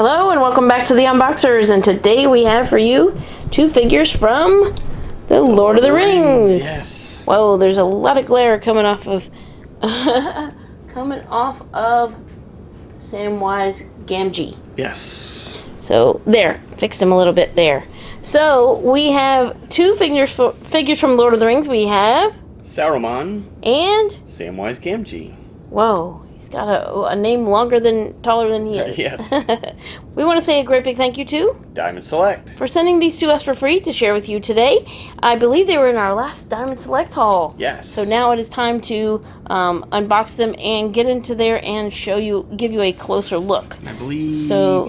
Hello and welcome back to the Unboxers, and today we have for you two figures from the Lord of the Rings. Yes. Whoa, there's a lot of glare coming off of coming off of Samwise Gamgee. Yes. So there, fixed him a little bit there. So we have two figures from Lord of the Rings. We have Saruman and Samwise Gamgee. Whoa. Got a name taller than he is. Yes. We want to say a great big thank you to Diamond Select for sending these to us for free to share with you today. I believe they were in our last Diamond Select haul. Yes. So now it is time to unbox them and get into there and give you a closer look. I believe,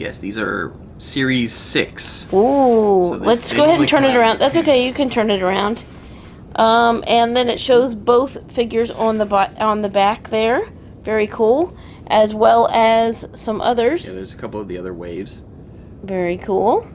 yes, these are Series 6. Ooh, so let's go ahead and turn it around. That's okay, you can turn it around. And then it shows both figures on the back there. Very cool, as well as some others. Yeah, there's a couple of the other waves. Very cool.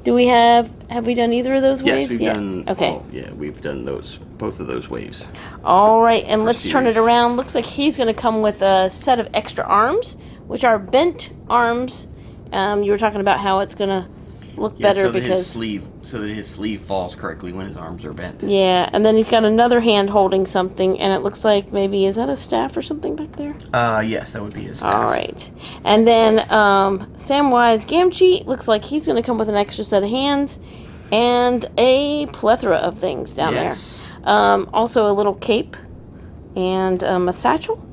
Do we have we done either of those waves? Yes, we've done. Okay. Well, yeah, we've done both of those waves. All right, and let's series. turn it around. Looks like he's going to come with a set of extra arms, which are bent arms. You were talking about how it's going to look better so because his sleeve falls correctly when his arms are bent. Yeah, and then he's got another hand holding something, and it looks like maybe, is that a staff or something back there? Yes, that would be his staff. All right, and then Samwise Gamgee looks like he's going to come with an extra set of hands and a plethora of things down there. Also a little cape and a satchel.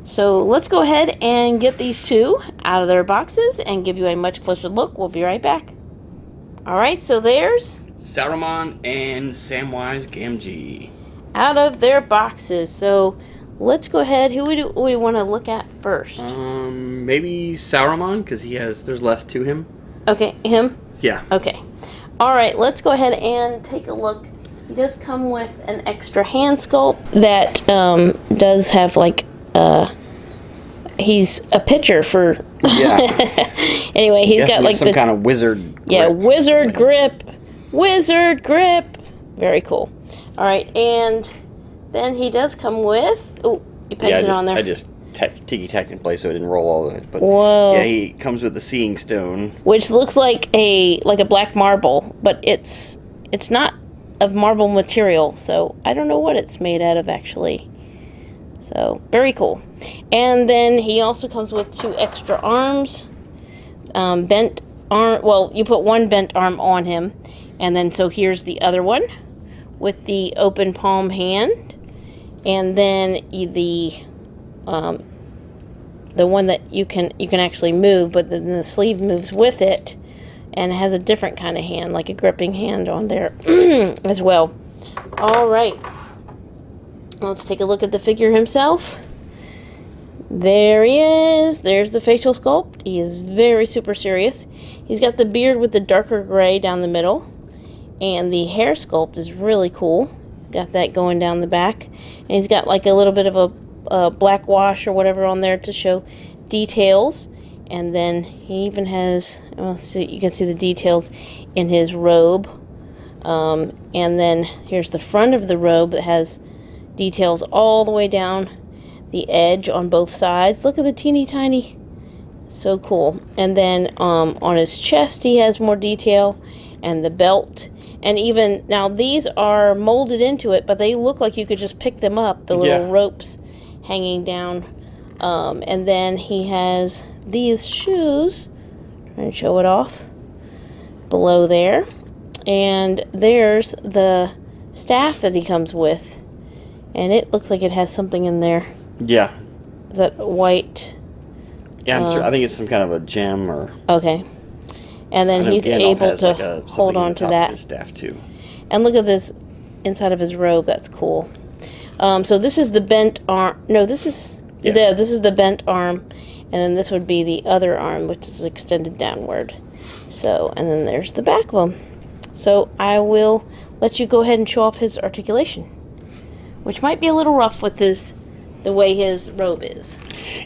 So let's go ahead and get these two out of their boxes and give you a much closer look. We'll be right back. Alright, so there's Saruman and Samwise Gamgee out of their boxes. So let's go ahead. Who do we want to look at first? Maybe Saruman, because there's less to him. Okay, him? Yeah. Okay. Alright, let's go ahead and take a look. He does come with an extra hand sculpt that does have like he's a pitcher for anyway, he's got like some kind of wizard grip. Yeah, wizard grip. Wizard grip. Very cool. Alright, and then he does come with you pegged it on there. I just ticky-tacked in place so it didn't roll all the way. But whoa. Yeah, he comes with the seeing stone. Which looks like a black marble, but it's not of marble material, so I don't know what it's made out of actually. So, very cool. And then he also comes with two extra arms. Bent arm. Well, you put one bent arm on him. And then, so here's the other one with the open palm hand. And then the one that you can actually move, but then the sleeve moves with it. And has a different kind of hand, like a gripping hand on there as well. All right. Let's take a look at the figure himself. There he is. There's the facial sculpt. He is very super serious. He's got the beard with the darker gray down the middle. And the hair sculpt is really cool. He's got that going down the back. And he's got like a little bit of a black wash or whatever on there to show details. And then he even has, you can see the details in his robe. And then here's the front of the robe that has details all the way down the edge on both sides. Look at the teeny tiny. So cool. And then on his chest he has more detail, and the belt. And even now these are molded into it, but they look like you could just pick them up, the little ropes hanging down. And then he has these shoes. Try and show it off below there. And there's the staff that he comes with. And it looks like it has something in there. Yeah. Is that white? Yeah, I'm sure. I think it's some kind of a gem or... Okay. And then he's able to hold on to that. His staff too. And look at this inside of his robe. That's cool. So this is the bent arm. No, this is... Yeah. This is the bent arm. And then this would be the other arm, which is extended downward. So, and then there's the back of him. So I will let you go ahead and show off his articulation, which might be a little rough with the way his robe is.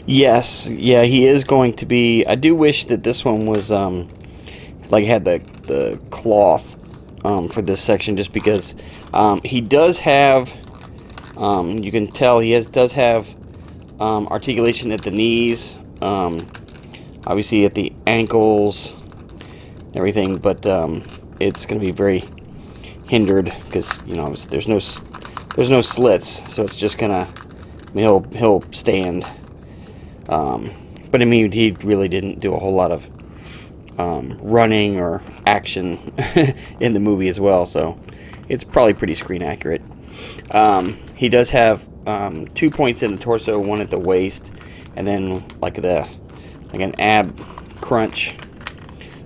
Yes, yeah, he is going to be. I do wish that this one was like had the cloth for this section, just because he does have. You can tell he does have articulation at the knees. Obviously at the ankles, everything, but it's going to be very hindered because, you know, there's no slits, so it's just gonna, I mean, he'll stand. But I mean, he really didn't do a whole lot of running or action in the movie as well, so it's probably pretty screen accurate. He does have 2 points in the torso, one at the waist, and then like an ab crunch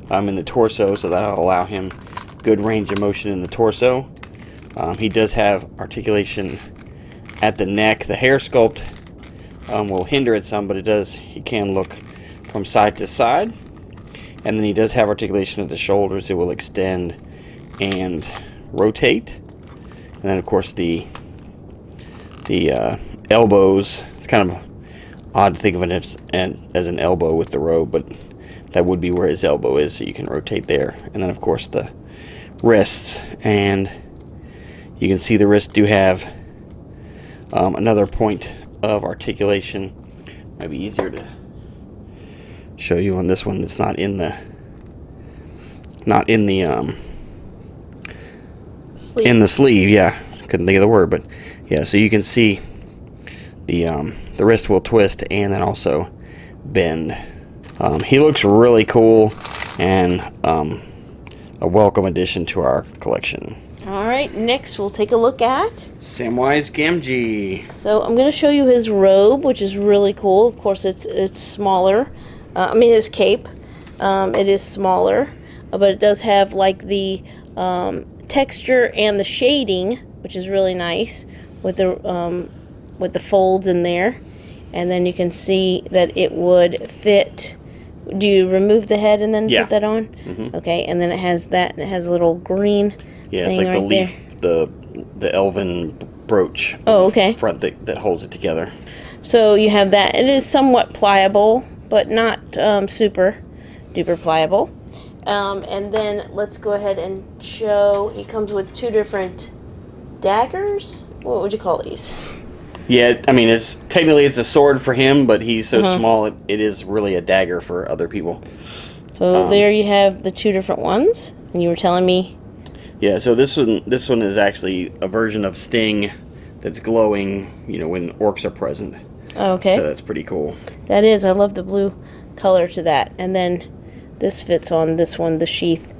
in the torso, so that'll allow him good range of motion in the torso. He does have articulation at the neck. The hair sculpt will hinder it some, but he can look from side to side. And then he does have articulation at the shoulders. It will extend and rotate. And then of course the elbows. It's kind of odd to think of it as an elbow with the robe, but that would be where his elbow is, so you can rotate there. And then of course the wrists, and you can see the wrists do have another point of articulation. Might be easier to show you on this one that's not in the Sleeve. in the sleeve. Yeah, couldn't think of the word, but yeah, so you can see the wrist will twist and then also bend. He looks really cool and a welcome addition to our collection. Alright, next we'll take a look at Samwise Gamgee. So I'm going to show you his robe, which is really cool. Of course, it's smaller. His cape. It is smaller, but it does have like the texture and the shading, which is really nice with the folds in there. And then you can see that it would fit. Do you remove the head and then put that on? Mm-hmm. Okay, and then it has that, and it has a little green. Yeah, it's like the leaf, the elven brooch. Front that holds it together. So you have that. It is somewhat pliable, but not super duper pliable. And then let's go ahead and show. He comes with 2 different daggers. What would you call these? Yeah, I mean, it's a sword for him, but he's so small, it is really a dagger for other people. So there you have the 2 different ones, and you were telling me. Yeah, so this one is actually a version of Sting that's glowing, you know, when orcs are present. Okay. So that's pretty cool. That is. I love the blue color to that. And then this fits on this one, the sheath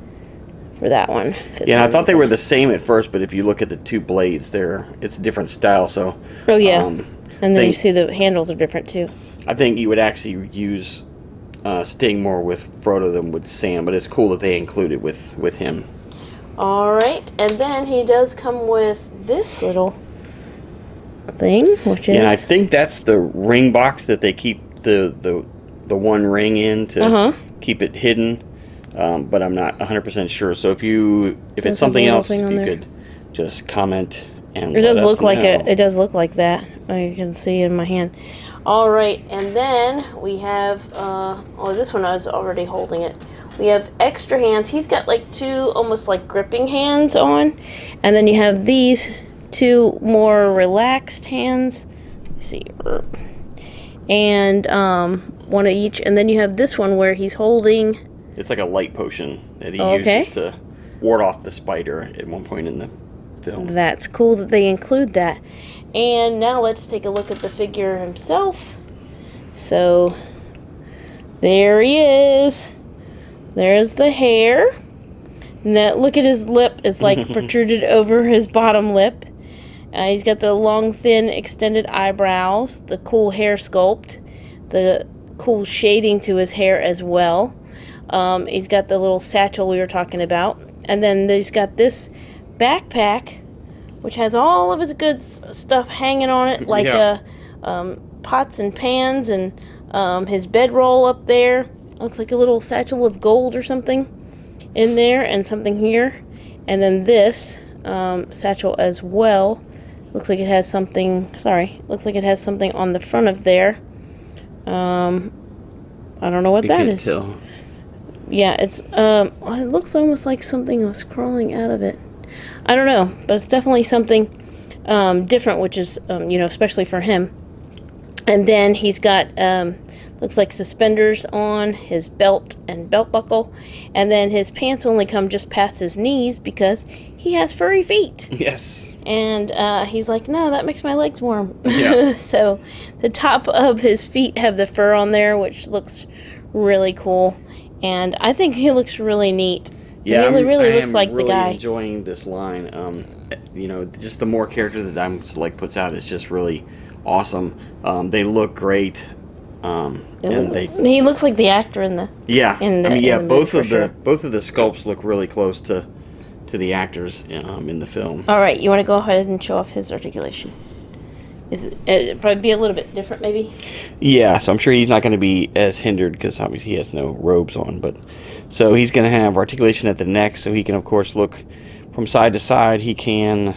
for that one. Yeah, and I thought they were the same at first, but if you look at the 2 blades, it's a different style. So. Oh yeah. And then you see the handles are different too. I think you would actually use Sting more with Frodo than with Sam, but it's cool that they include it with him. Alright, and then he does come with this little thing, which is... Yeah, and I think that's the ring box that they keep the one ring in to keep it hidden, but I'm not 100% sure. So if it's something else, if you could just comment and it does look like it. It does look like that. You can see in my hand. Alright, and then we have... this one I was already holding it. We have extra hands. He's got like 2 almost like gripping hands on. And then you have these 2 more relaxed hands. Let's see. And one of each. And then you have this one where he's holding... It's like a light potion that he uses to ward off the spider at one point in the film. That's cool that they include that. And now let's take a look at the figure himself. So, there he is. There's the hair. Now, look at his lip is like protruded over his bottom lip. He's got the long, thin, extended eyebrows, the cool hair sculpt, the cool shading to his hair as well. He's got the little satchel we were talking about. And then he's got this backpack, which has all of his good stuff hanging on it, like pots and pans and his bedroll up there. Looks like a little satchel of gold or something in there, and something here. And then this satchel as well. Looks like it has something, looks like it has something on the front of there. I don't know what that is. Tell. Yeah, it's, it looks almost like something was crawling out of it. I don't know, but it's definitely something different, which is, especially for him. And then he's got looks like suspenders on his belt and belt buckle. And then his pants only come just past his knees because he has furry feet. Yes. And he's like, no, that makes my legs warm. Yeah. So the top of his feet have the fur on there, which looks really cool. And I think he looks really neat. Yeah, he really looks like really the guy. Enjoying this line. You know, just the more characters that Diamond Select puts out is just really awesome. They look great. And he looks like the actor in the both of the sculpts look really close to the actors in the film. All right, you want to go ahead and show off his articulation? It'd probably be a little bit different, maybe. Yeah, so I'm sure he's not going to be as hindered because obviously he has no robes on. But so he's going to have articulation at the neck, so he can of course look from side to side. He can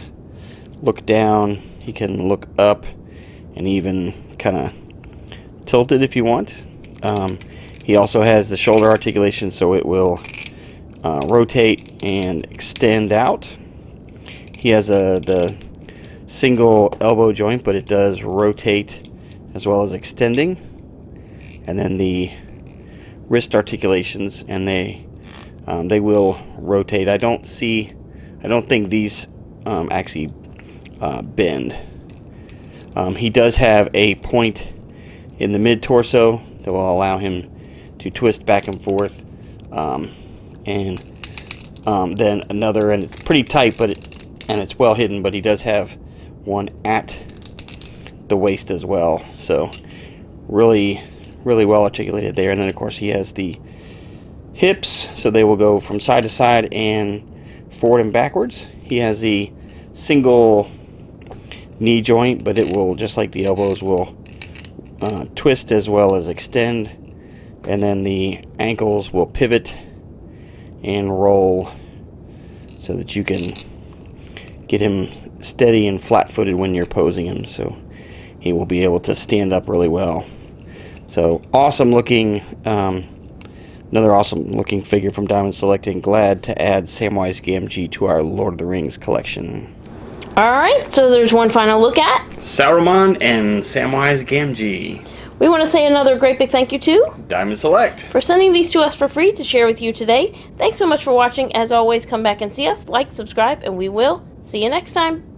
look down. He can look up, and even kind of tilt it if you want. He also has the shoulder articulation, so it will rotate and extend out. He has the single elbow joint, but it does rotate as well as extending. And then the wrist articulations, and they will rotate. I don't think these actually bend. He does have a point in the mid torso that will allow him to twist back and forth. And then another, and it's pretty tight, and it's well hidden, but he does have one at the waist as well. So really well articulated there. And then of course he has the hips, so they will go from side to side and forward and backwards. He has the single knee joint, but it will, just like the elbows, will twist as well as extend. And then the ankles will pivot and roll so that you can get him steady and flat-footed when you're posing him, so he will be able to stand up really well. So awesome looking, another awesome looking figure from Diamond Select, and glad to add Samwise Gamgee to our Lord of the Rings collection. Alright, so there's one final look at Saruman and Samwise Gamgee. We want to say another great big thank you to Diamond Select for sending these to us for free to share with you today. Thanks so much for watching. As always, come back and see us, like, subscribe, and we will see you next time.